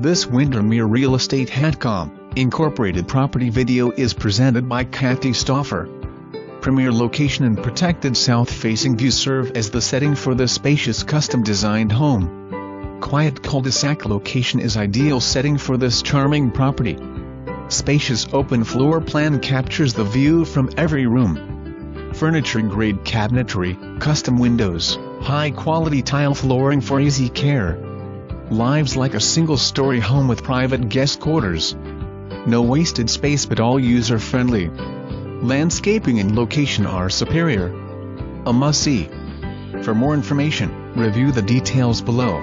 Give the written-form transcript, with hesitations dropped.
This Windermere Real Estate Whatcom, Incorporated property video is presented by Stauffer. Premier location and protected south-facing view serve as the setting for the spacious custom-designed home. Quiet cul-de-sac location is ideal setting for this charming property. Spacious open floor plan captures the view from every room. Furniture-grade cabinetry, custom windows, high-quality tile flooring for easy care. Lives like a single-story home with private guest quarters. No wasted space but all user-friendly. Landscaping and location are superior. A must-see. For more information, review the details below.